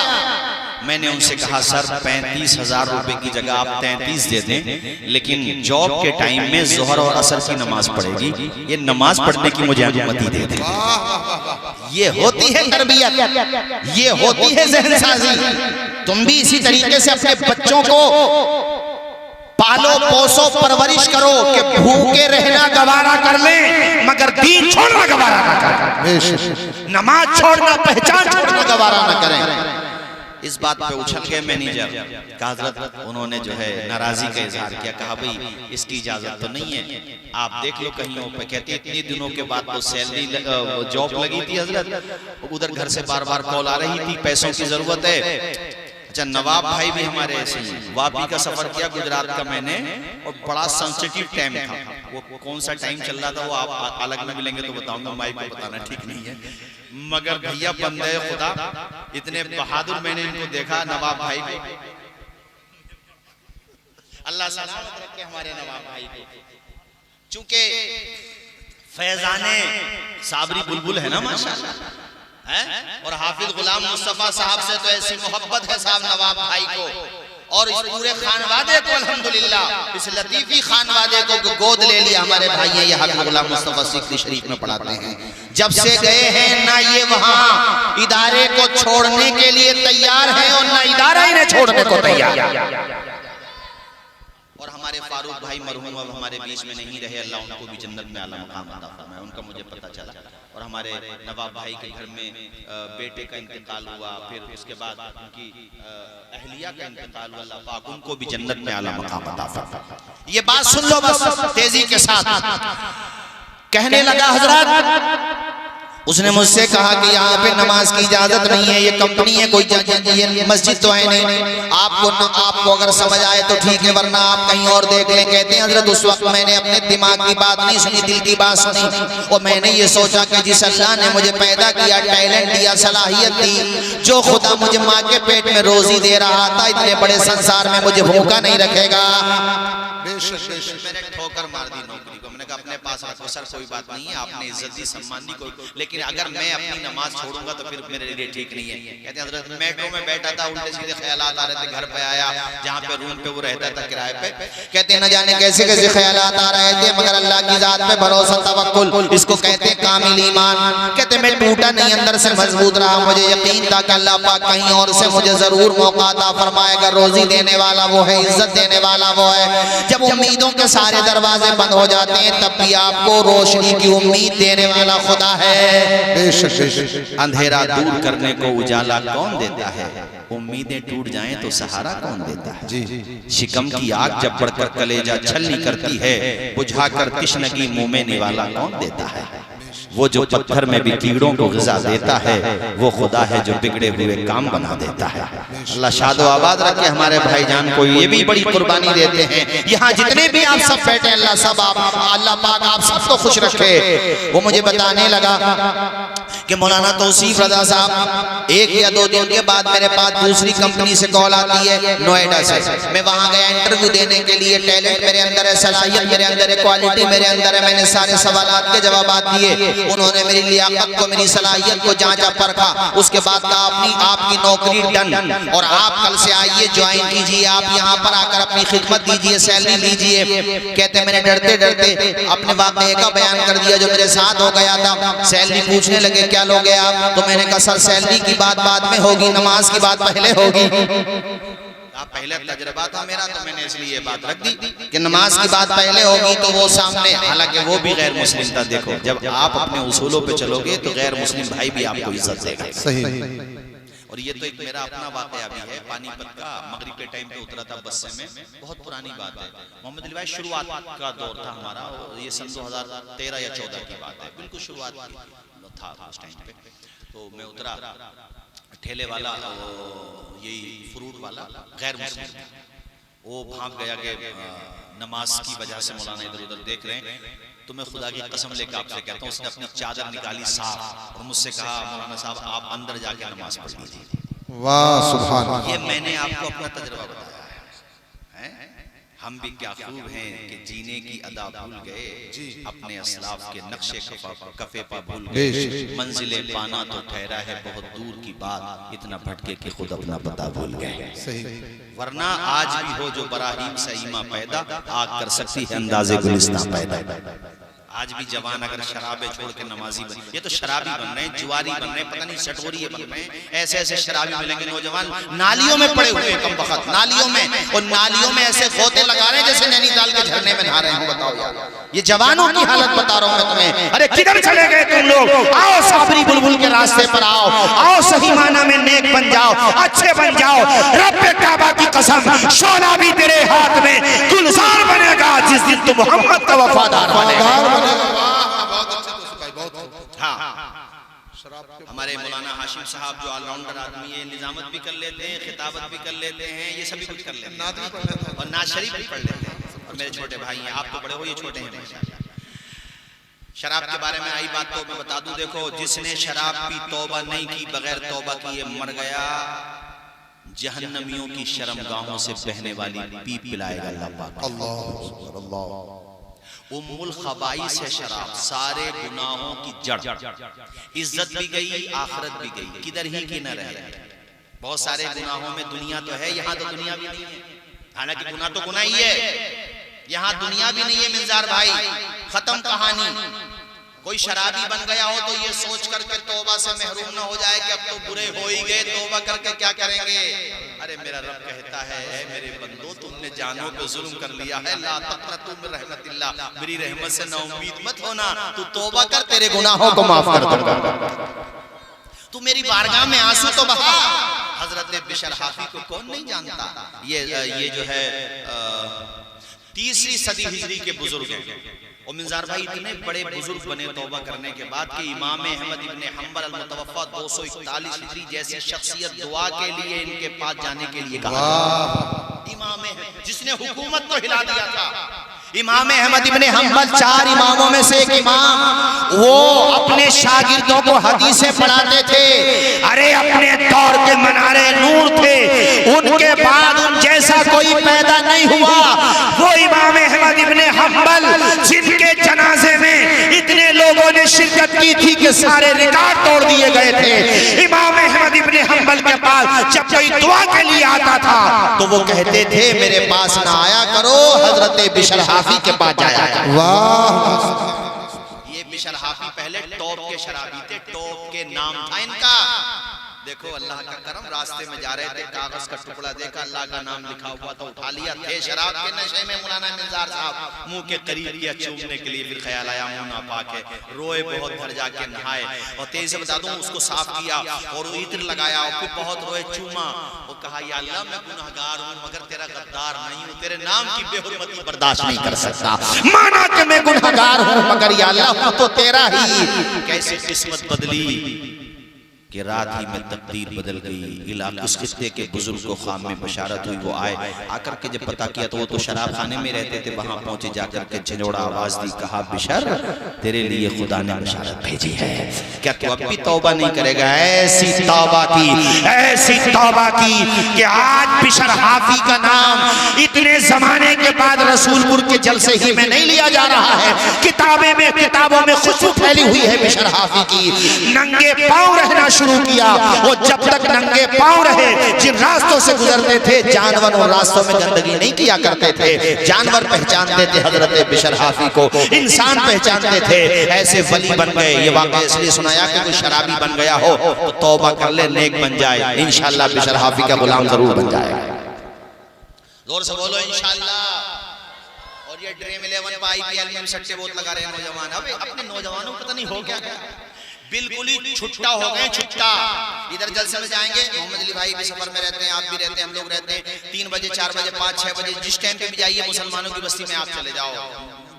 मैंने उनसे कहा सर 35,000 रुपए की जगह आप 33 दे दें, लेकिन जॉब के टाइम में जोहर और असर की नमाज पढ़ेगी, ये नमाज पढ़ने की मुझे अनुमति दे दें। ये होती है तरबियत, ये होती है ज़हनसाज़ी। तुम भी इसी तरीके से अपने बच्चों को पालो पोसो परवरिश करो कि भूखे रहना गवारा कर ले मगर दीन छोड़ना गवारा ना करें, नमाज छोड़ना, पहचान छोड़ना गवारा ना करें। इस बात पे उछल गए मैनेजर का हजरत, उन्होंने जो है नाराजगी का इजहार किया, कहा भाई इसकी इजाजत तो नहीं है, आप देख लो कहीं पे। कहते इतने दिनों के बाद तो सैलरी जॉब लगी थी हजरत, उधर घर से बार बार कॉल आ रही थी, पैसों की जरूरत है। अच्छा नवाब भाई भी हमारे ऐसे ही, वापी का सफर किया गुजरात का मैंने, और बड़ा सेंसिटिव टाइम था, वो कौन सा टाइम चल रहा था वो आप अलग में मिलेंगे तो बताऊंगा, माइक पे बताना ठीक नहीं है, मगर भैया बंदे खुदा इतने बहादुर मैंने इनको देखा, नवाब भाई को अल्लाह सलामत रखे हमारे नवाब भाई को, चूंकि फैजाने साबरी बुलबुल है ना माशाल्लाह है, और हाफिज गुलाम मुस्तफा साहब से तो ऐसी मोहब्बत है साहब नवाब भाई को, और इस पूरे खानवादे को अल्हम्दुलिल्लाह इस लतीफी खानवादे को गोद ले लिया हमारे भाई हैं। ये हाफिज गुलाम मुस्तफा सिकरी शरीफ में पढ़ाते हैं, जब से गए हैं ना ये वहां इदारे को छोड़ने के लिए तैयार है और ना इदारा इन्हें छोड़ने को तैयार। और हमारे फारूक भाई मरहूम अब हमारे बीच में नहीं रहे, अल्लाह उनको भी जन्नत में आला मकाम अता फरमाए, उनका मुझे पता चला। और हमारे नवाब भाई के घर में बेटे का इंतकाल हुआ, फिर उसके बाद उनकी अहलिया का इंतकाल हुआ, अल्लाह पाक उनको भी जन्नत में आला मकाम अता फरमाए। ये बात सुन लो बस तेजी के साथ। कहने लगा हजरत, उसने मुझसे कहा कि यहाँ पे नमाज की इजाजत नहीं है, ये कंपनी है, कोई ये मस्जिद तो है नहीं, आपको अगर समझ आए तो ठीक है वरना आप कहीं और देख लें। कहते हैं हजरत उस वक्त मैंने अपने दिमाग की बात नहीं सुनी, दिल की बात सुनी, और मैंने ये सोचा कि जिस अल्लाह ने मुझे पैदा किया, टैलेंट दिया, सलाहियत दी, जो खुदा मुझे माँ के पेट में रोजी दे रहा था, इतने बड़े संसार में मुझे भूखा नहीं रखेगा। मैंने ठोकर मार दी नौकरी को, मैंने कहा अपने पास रखो सर, कोई बात नहीं है, आपने इज्जत दी, सम्मान दी, कोई, लेकिन अगर मैं अपनी नमाज छोड़ूंगा तो फिर मेरे लिए ठीक नहीं है। कहते हैं हजरत मेट्रो में बैठा था, उल्टे सीधे ख्यालात आ रहे थे, घर पे आया जहाँ पे रूम पे वो रहता था किराए पे, कहते हैं न जाने कैसे कैसे ख्यालात आ रहे थे, मगर अल्लाह की जात पे भरोसा, तवक्कुल, इसको कहते हैं कामिल ईमान। कहते मैं टूटा नहीं, अंदर से मजबूत रहा, मुझे यकीन था कि अल्लाह पाक कहीं और से मुझे जरूर मौका अता फरमाएगा, रोजी देने वाला वो है, इज्जत देने वाला वो है। जब उम्मीदों के सारे दरवाजे बंद हो जाते हैं तब भी आपको रोशनी की उम्मीद देने वाला खुदा है। अंधेरा दूर करने को उजाला कौन देता है, उम्मीदें टूट जाएं तो सहारा कौन देता है। शिकम की आग जब बढ़कर कलेजा छलनी करती है, बुझाकर तिश्नगी मुंह में निवाला कौन देता है। वो जो पत्थर में भी कीड़ों को ग़िज़ा देता है, वो खुदा है जो बिगड़े हुए काम बना देता है। अल्लाह शादो आबाद रखे हमारे भाईजान को, ये भी बड़ी कुर्बानी देते हैं। यहाँ जितने भी आप सब बैठे, अल्लाह सब अल्लाह पाक आप सबको खुश रखे। वो मुझे बताने लगा कि मौलाना तौसीफ रज़ा साहब 1 या 2 दिन के बाद मेरे पास दूसरी कंपनी से कॉल आती है नोएडा से, मैं वहाँ गया इंटरव्यू देने के लिए। टैलेंट मेरे अंदर है, सलाहियत मेरे अंदर है, क्वालिटी मेरे अंदर है, मैंने सारे सवालात के जवाब दिए। उन्होंने मेरी लियाकत को, मेरी सलाहियत को जांचा परखा, उसके बाद कहा आपकी नौकरी डन, और आप कल से आइए, ज्वाइन कीजिए, आप यहाँ पर आकर अपनी खिदमत दीजिए, सैलरी लीजिए। कहते मैंने डरते डरते अपने वाक़े का बयान कर दिया जो मेरे साथ हो गया था। सैलरी पूछने लगे क्या लोगे आप, तो मैंने कहा सर सैलरी की बात बाद में होगी, नमाज की बात पहले होगी। पहले तजर्बा था मेरा, तो मैंने इसलिए बात रख दी कि नमाज की बात पहले होगी, तो वो सामने, हालांकि वो भी गैर मुस्लिम था। देखो जब आप अपने उसूलों पे चलोगे तो गैर मुस्लिम भाई भी आपको इज्जत देगा। सही। और ये तो एक मेरा अपना वाकया भी है, पानीपत का। मगरिब के टाइम पे उतरा था बस में, बहुत पुरानी बात है। मोहम्मद अली भाई शुरुआत का दौर था हमारा, ये सन 2013 या 14 की बात है, बिल्कुल शुरुआत था उस टाइम पे। तो मैं उतरा, ठेले वाला यही फ्रूट वाला गैर मुस्लिम वो भाग गया कि नमाज की वजह से मौलाना इधर उधर देख रहे हैं। तो मैं खुदा की कसम लेकर आपसे कहता हूँ, उसने अपनी चादर निकाली साफ और मुझसे कहा, मौलाना साहब आप अंदर जाके नमाज पढ़ लीजिए। वाह सुभान अल्लाह। ये मैंने आपको अपना तजुर्बा बताया है। हम भी क्या खूब हैं कि जीने की अदा भूल गए, अपने असलाफ के नक्शे कफे पर भूल गए। मंजिले पाना तो ठहरा है बहुत दूर की बात, इतना भटके कि खुद अपना पता भूल गए। वरना आज भी हो जो बराहीम से ईमा पैदा, आग कर सकती है अंदाजे गुलिस्तां पैदा। आज भी जवान अगर शराबे छोड़ के नमाजी बन, ये तो शराबी बन रहे हैं, जुआरी बन रहे हैं, पता नहीं सटोरिये बन रहे हैं। ऐसे ऐसे शराबी मिलेंगे नौजवान, नालियों में पड़े हुए कम वक्त, नालियों में, और नालियों में ऐसे गोते लगा रहे हैं जैसे नैनीताल के झरने में नहा रहे हैं। बताओ यार, ये जवानों की हालत बता रहा हूं मैं तुम्हें। अरे किधर चले गए तुम लोग? आओ साबरी बुलबुल के रास्ते पर आओ, आओ सही माना में नेक बन जाओ, अच्छे बन जाओ। रब्बे काबा की कसम, शोला भी तेरे हाथ में गुलजार बनेगा जिस दिन तुम मोहम्मद का वफादार बनेगा। हमारे मौलाना हाशिम साहब जो ऑलराउंडर आदमी है, निजामत भी कर लेते हैं, खिताबत भी कर लेते हैं, ये सभी कुछ कर लेते हैं, और नात शरीफ भी पढ़ लेते हैं। और मेरे छोटे भाई हैं, आप तो बड़े हो, ये छोटे हैं। शराब के बारे में आई बात तो मैं बता दूं, देखो जिसने शराब पी तौबा नहीं की, बगैर तौबा किए मर गया, जहन्नमियों की शर्मगाहों से बहने वाली पी पिलाएगा अल्लाह पाक। अल्लाह उम्मुल खबाइस है शराब, सारे गुनाहों की जड़। इज्जत भी गई, आखिरत भी गई, किधर ही की न रहे। बहुत सारे गुनाहों में दुनिया तो है, यहाँ तो दुनिया भी नहीं है। हालांकि गुनाह तो गुनाह ही है, यहाँ दुनिया भी नहीं है। मिंजार भाई, खत्म कहानी। कोई शराबी बन गया हो तो ये सोच करके तौबा से महरूम न हो जाए कि अब तो बुरे हो ही गए, तौबा करके क्या करेंगे। अरे मेरा रब कहता है, ऐ मेरे बंदो, तुमने जानों पे जुल्म कर लिया है, ला तक़नतू मिन रहमतिल्लाह, मेरी रहमत से नाउम्मीद मत होना, तू तौबा कर, तेरे गुनाहों को माफ कर दूंगा। तू मेरी बारगाह में आंसू तो बहा। हजरत बिशर हाफी को कौन नहीं जानता, ये जो है 3री सदी हिजरी के बुजुर्ग हैं। और मिंजार भाई इतने बड़े बुजुर्ग बने तौबा करने के बाद कि इमाम अहमद इब्ने हंबल अल-मुतवफ़्फ़ा 241 हिजरी जैसी शख्सियत दुआ के लिए इनके पास जाने के लिए कहा। इमाम जिसने हुकूमत को हिला दिया था, इमाम अहमद इब्ने हंबल 4 इमामों में से एक इमाम, वो अपने शागिर्दों को हदीसें पढ़ाते थे। अरे अपने दौर के मनारे नूर थे, उनके बाद उन जैसा कोई पैदा नहीं हुआ। वो इमाम अहमद इब्ने हंबल जिनके जनाजे में इतने लोगों ने शिरकत की थी कि सारे रिकॉर्ड तोड़ दिए गए थे। इमाम अहमद इब्ने हंबल के पास जब कोई दुआ के लिए आता था तो वो कहते थे, मेरे पास ना आया करो, हजरत बिशर हाफी के पास जाया करो। वाह, ये बिशर हाफी पहले टॉप के शराबी थे, टॉप के नाम था इनका। देखो अल्लाह का करम, रास्ते में जा रहे थे, कागज का टुकड़ा देखा, अल्लाह का नाम लिखा हुआ था, उठा लिया। थे शराब के नशे में। मौलाना मिंजार साहब मुंह के करीब किया चूमने के लिए, फिर ख्याल आया मुंह नापाक है, रोए बहुत, घर जाके नहाए, और तेजी से बता दूं उसको साफ किया और इत्र लगाया, और फिर बहुत रोए, चूमा, वो कहा या अल्लाह मैं गुनहगार हूं मगर तेरा गद्दार नहीं हूं, तेरे नाम की बेहुरमती बर्दाश्त नहीं कर सकता। माना कि मैं गुनहगार हूं मगर या अल्लाह तो तेरा ही। कैसी किस्मत बदली कि रात ही में तकदीर बदल गई। इलाके उस खित्ते के बुजुर्ग को ख्वाब में बशारत हुई, वो आए, आकर के जब पता किया तो वो तो शराब खाने में रहते थे। वहां पहुंचे, जाकर के झंझोड़ा आवाज दी, कहा बिशर तेरे लिए खुदा ने बशारत भेजी है, क्या तू अब भी तौबा नहीं करेगा? ऐसी तौबा की कि आज बिशर हाफी का नाम इतने जमाने के बाद रसूलपुर के जलसे ही में नहीं लिया जा रहा है, किताबों में खुशबू फैली हुई है बिशर हाफी की। नंगे पांव रहना शुरू किया, वो जब तक नंगे पांव रहे, जिन रास्तों से गुजरते थे जानवर उन रास्तों में गंदगी नहीं किया करते थे। जानवर पहचानते थे हजरत बिशर हाफी को, इंसान पहचानते थे। ऐसे वली बन गए। ये वाकया इसलिए सुनाया कि कोई शराबी बन गया हो तो तौबा कर ले, नेक बन जाए, इंशाअल्लाह बिशर हाफी का गुलाम जरूर बन जाएगा। जोर से बोलो इंशाअल्लाह। और ये ड्रीम 11 IPL में सट्टे बहुत लगा रहे हैं नौजवान। अबे अपने नौजवानों को पता नहीं हो क्या बिल्कुल ही छुट्टा हो गए, छुट्टा। इधर जलसे में जाएंगे, मोहम्मद अली भाई भी सफर में रहते हैं, आप भी रहते हैं, हम लोग रहते हैं, 3 बजे 4 बजे 5 6 बजे जिस टाइम पे भी जाइए मुसलमानों की बस्ती में आप चले जाओ,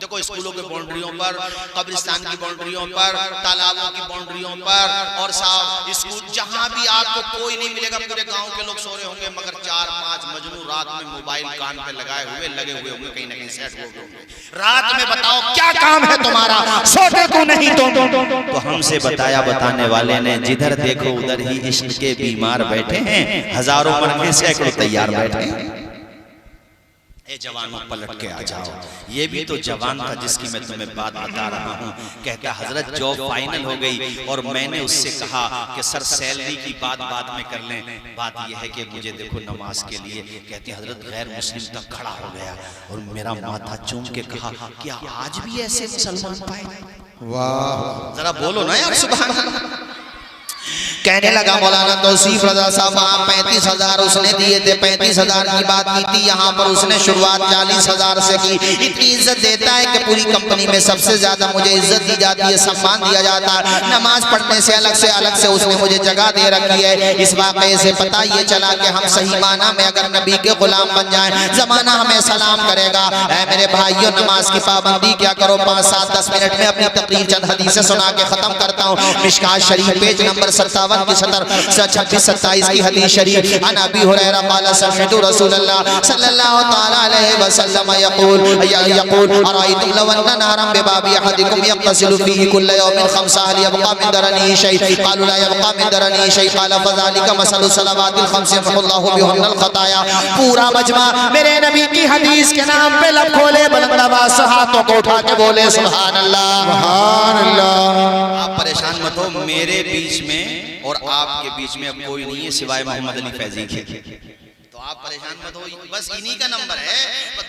देखो स्कूलों के बाउंड्रियों पर, कब्रिस्तान की बाउंड्रियों पर, तालाबों की बाउंड्रियों पर, और साहब स्कूल जहां भी आपको कोई नहीं मिलेगा, पूरे गांव के लोग सो रहे होंगे, मगर 4-5 मजनू रात में मोबाइल कान पे लगाए हुए लगे हुए होंगे, कहीं ना कहीं सेट हो गए। रात में बताओ क्या काम है तुम्हारा, सोते क्यों नहीं तुम? तो हमसे बताया बताने वाले ने, जिधर देखो उधर ही इश्क के बीमार बैठे हैं, हजारों मरने सैकड़ों तैयार बैठे हैं। ए जवानों पलट के आ जाओ। ये भी तो जवान था जिसकी मैं तुम्हें बात बता रहा हूँ। कहता हजरत जॉब फाइनल हो गई और मैंने उससे कहा कि सर सैलरी की बात में कर लें, बात यह है कि मुझे देखो नमाज के लिए। कहते हजरत गैर मुस्लिम तक खड़ा हो गया और मेरा माथा चूम के कहा क्या आज भी ऐसे मुसलमान पाए? वाह, जरा बोलो ना यार सुभान अल्लाह। कहने लगा मौलाना तौसीफ रजा साहब 35,000 उसने दिए थे, 35,000 की बात की थी, यहाँ पर उसने शुरुआत 40,000 से की। इतनी इज्जत देता है कि पूरी कंपनी में सबसे ज्यादा मुझे इज्जत दी जाती है, सम्मान दिया जाता है। नमाज पढ़ने से अलग से उसने मुझे जगह दे रखी है। इस वाक़े से पता ये चला कि हम सही माना में अगर नबी के गुलाम बन जाए, जमाना हमें सलाम करेगा। मेरे भाइयों, नमाज की पाबंदी क्या करो, 5-7-10 मिनट में अपनी तकरीर चंद हदीसें सुना के खत्म करता हूँ। मिशकात शरीफ पेज नंबर 57 की 26-27 की हदीस शरीफ। अन अबी हुरैरा क़ाल समिअतु रसूलल्लाह सल्लल्लाहु तआला अलैहि वसल्लम यक़ूल अरायतुम लव अन्ना नारन बिबाबि अहदिकुम यग़्तसिलु फीहि कुल्ल यौमिन 5 हल यबक़ा मिन दरनिही शै? क़ालू ला यबक़ा मिन दरनिही शै। क़ाल फ़ज़ालिका मसलु सलवातिल ख़म्स यमहुल्लाहु बिहुन्नल ख़ताया। पूरा मजमा मेरे नबी की हदीस के नाम पे लब खोले, बुलंद आवाज़ से हाथों को उठा के बोले सुभान अल्लाह, सुभान अल्लाह। आप परेशान मत हो, मेरे बीच में और आपके बीच में अब कोई नहीं है सिवाय मोहम्मद अली फैजी के, तो आप परेशान मत हो, बस इन्हीं का नंबर है।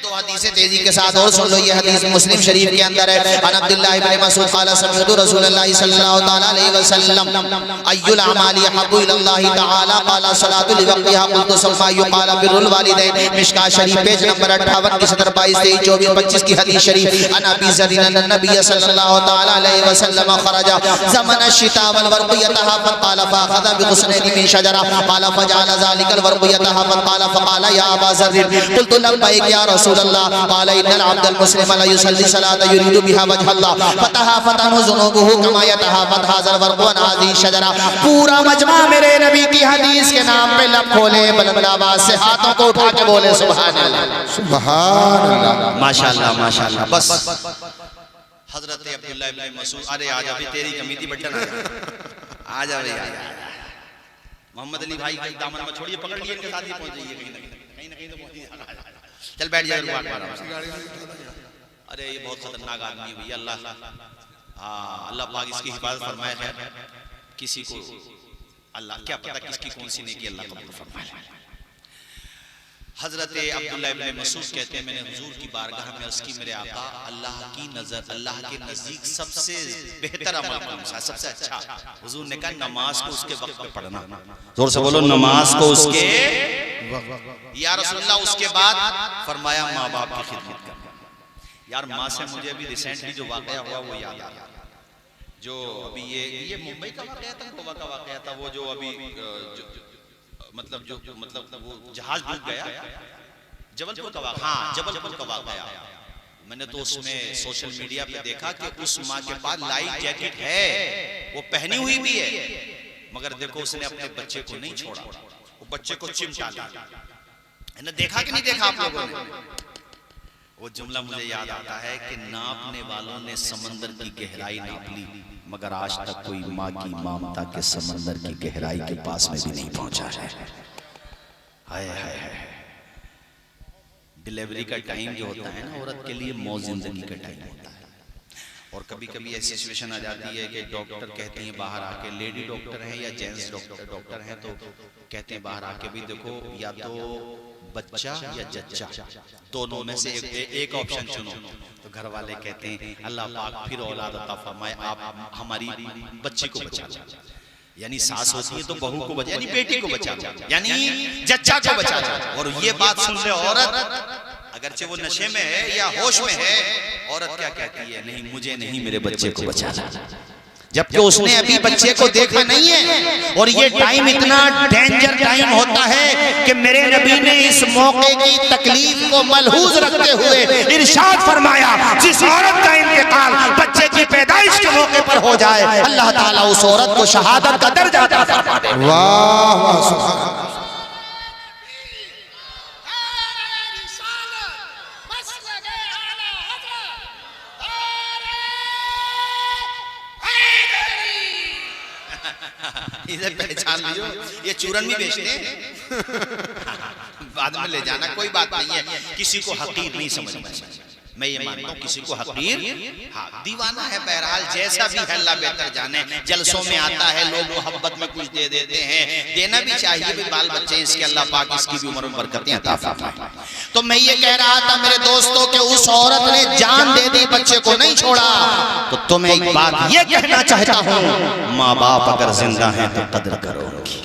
दो हदीसें तेजी के साथ और सुन लो। ये हदीस मुस्लिम शरीफ के अंदर है। अन अब्दुल्लाह इब्न मसूद क़ाल समिअतु रसूलल्लाह सल्लल्लाहु तआला अलैहि वसल्लम अय्युल अमाली अहब्बु इलल्लाहि तआला क़ाल सलातु लिवक़्तिहा क़ुल्तु सफ़ा युक़ाल बिरुल वालिदैन। मिशकात शरीफ पेज नंबर 58 की 17 22 23 24 25 की हदीस शरीफ। अन अबी ज़र अन नबी सल्लल्लाहु तआला अलैहि वसल्लम खरजा ज़मन अश-शिता वल वर्क़ यतहाफ़त क़ाल फ़अख़ज़ बिग़ुस्नैनि मिन शजरा क़ाल फ़जअल ज़ालिकल वर्क़ यतहाफ़त क़ाल फ़क़ाल या अबा ज़र क़ुल्तु लब्बैक या रसूलल्लाह क़ाल इन्नल अब्दल मुस्लिम ला युसल्ली सलाता युरीदु बिहा वजहल्लाह फ़तहाफ़त अन्हु ज़ुनूबुहु कमा यतहाफ़त हाज़ल वर्क़ अन हाज़िही शजरा। पूरा मजमा मेरे नबी की हदीस के नाम पे लब खोले, बुलंद आवाज़ से हाथों को उठा के बोले सुभान अल्लाह, सुभान अल्लाह, माशाअल्लाह माशाअल्लाह। बस हज़रत अब्दुल्लाह इब्न मसूद, अरे आजा भी तेरी कमीटी बटन आजा भाई आजा। मोहम्मद अली भाई के दामन में छोड़िए, पकड़ लिए, इनके साथ ही पहुंच जाइए, कहीं ना कहीं तो पहुंच जाइए। चल बैठ जाए। अरे ये बहुत खतरनाक आदमी है भैया, अल्लाह अल्लाह पाक इसकी हिफाजत फरमाए। है किसी को अल्लाह क्या पता किसकी कौन सी नेकी अल्लाह कबूल फरमाए। हजरत अब्दुल्लाह इब्न मसूद कहते हैं मैंने हुजूर की बारगाह में अर्ज़ की, मेरे आका, अल्लाह की नजर, अल्लाह के नजदीक सबसे बेहतर अमल कौन सा, सबसे अच्छा? हुजूर ने कहा नमाज को उसके वक्त पे पढ़ना। जोर से बोलो, नमाज को उसके। या रसूलल्लाह, उसके बाद फरमाया माँ बाप की खिदमत करना। यार माँ से मुझे अभी रिसेंटली जो वाकया हुआ वो याद आ गया, जो अभी ये मुंबई का वाकया था, गोवा का वाकया था, वो जो अभी मतलब वो जहाज डूब गया, जबलपुर का वाकया। हाँ, जबलपुर का वाकया। मैंने तो उसमें सोशल मीडिया पे देखा कि उस माँ के पास लाइफ जैकेट है, वो पहनी हुई भी है, मगर देखो उसने अपने बच्चे को नहीं छोड़ा, वो बच्चे को चिमटा लिया। मैंने देखा कि नहीं देखा आप लोगों ने? वो जुमला मुझे याद आता है कि नापने वालों ने समंदर की गहराई नाप ली, मगर आज तक कोई माँ की ममता के समंदर की गहराई के पास में भी नहीं पहुंचा है। हाय हाय हाय। डिलीवरी का टाइम जो होता है ना औरत के लिए, मौत जिंदगी का टाइम होता है। और कभी कभी ऐसी सिचुएशन आ जाती है कि डॉक्टर कहते हैं बाहर आके, लेडी डॉक्टर हैं या जेंट्स डॉक्टर हैं, तो कहते हैं बाहर आके भी देखो या तो बच्चा या जच्चा, दोनों में से एक ऑप्शन चुनो। तो घर वाले कहते हैं अल्लाह पाक फिर औलाद अता फरमाए, आप हमारी बच्ची को बचा लो। यानी सास होती है तो बहू को बचा, यानी बेटी को बचा लो, यानी जच्चा को बचा लो। और ये बात सुन ले औरत, अगरचे वो नशे में है या होश में है, औरत क्या कहती है? नहीं, मुझे नहीं, मेरे बच्चे को बचाना। जबकि उसने अभी बच्चे को देखा नहीं है। और ये टाइम इतना डेंजर टाइम होता है कि मेरे नबी ने इस मौके की तकलीफ को मलहूज रखते हुए इरशाद फरमाया, जिस औरत का इंतकाल बच्चे की पैदाइश के मौके पर हो जाए, अल्लाह ताला उस औरत को शहादत का दर्जा अता फरमा दे। वाह वाह सुभान अल्लाह। इसे पहचान लियो, ये चूरन भी बेचते हैं। बाद में ले जाना, कोई बात नहीं है। किसी को हकीर नहीं समझना, मैं ये मानता हूँ किसी को हकीर, हाँ दीवाना है, बहरहाल जैसा भी है अल्लाह बेहतर जाने। जलसों में आता है, लोग मोहब्बत में कुछ दे देते हैं, देना भी चाहिए, भी बाल बच्चे इसके अल्लाह पाक इसकी भी उम्र में बरकतें अता फरमाए। तो मैं ये कह रहा था मेरे दोस्तों कि उस औरत ने जान दे दी, बच्चे को नहीं छोड़ा। तो तुम्हें एक बात ये कहना चाहता हूँ, माँ बाप अगर जिंदा हैं तो कदर करो उनकी।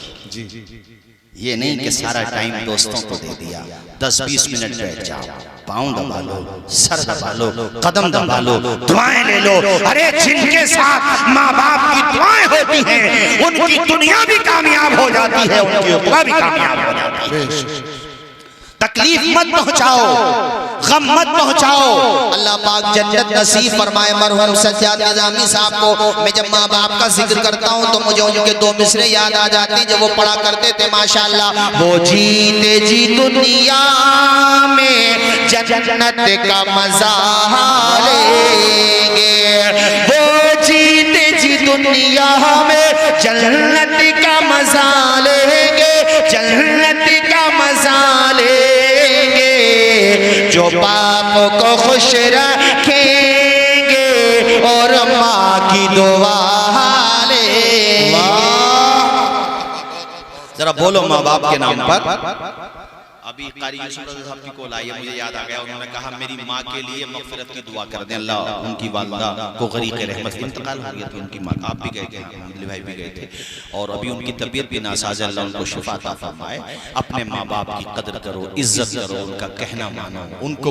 ये नहीं कि सारा टाइम दोस्तों को दे दिया, 10-20 मिनट बैठ जाओ, पाँव दबा लो, सर दबा लो, कदम दबा लो, दुआएं ले लो। अरे जिनके साथ माँ बाप की दुआएं होती हैं, उनकी दुनिया भी कामयाब हो जाती है, उनकी उखरा भी कामयाब हो जाती है। तकलीफ मत पहुंचाओ, गम मत पहुंचाओ। अल्लाह पाक जन्नत नसीब फरमाए मरहूम सज्जाद निजामी साहब को। मैं जब माँ बाप का जिक्र करता हूँ तो मुझे उनके दो मिसरे याद आ जाते हैं जब वो पढ़ा करते थे माशाल्लाह। वो जीते जी दुनिया में जन्नत का मजा लेंगे, वो जीते जी दुनिया में जन्नत का मजा लेंगे, जन्नत का मजा लेंगे, जो बाप को खुश रखेंगे और माँ की दुआ लेंगे। जरा बोलो माँ बाप के नाम पर। अभी कारी यूसुफ रज़ा साहब की कॉल आई है, मुझे याद आ गया, उन्होंने कहा मेरी माँ के लिए मग़फ़िरत की दुआ कर दें, अल्लाह उनकी वालिदा को गरीक़ रहमत इंतकाल हो गया था उनकी माँ का। आप भी गए थे, हम भाई भी गए थे, और अभी उनकी तबीयत भी नासाज है, अल्लाह उनको शिफा अता फरमाए। अपने माँ बाप की कदर करो, इज्जत करो, उनका कहना मानो, उनको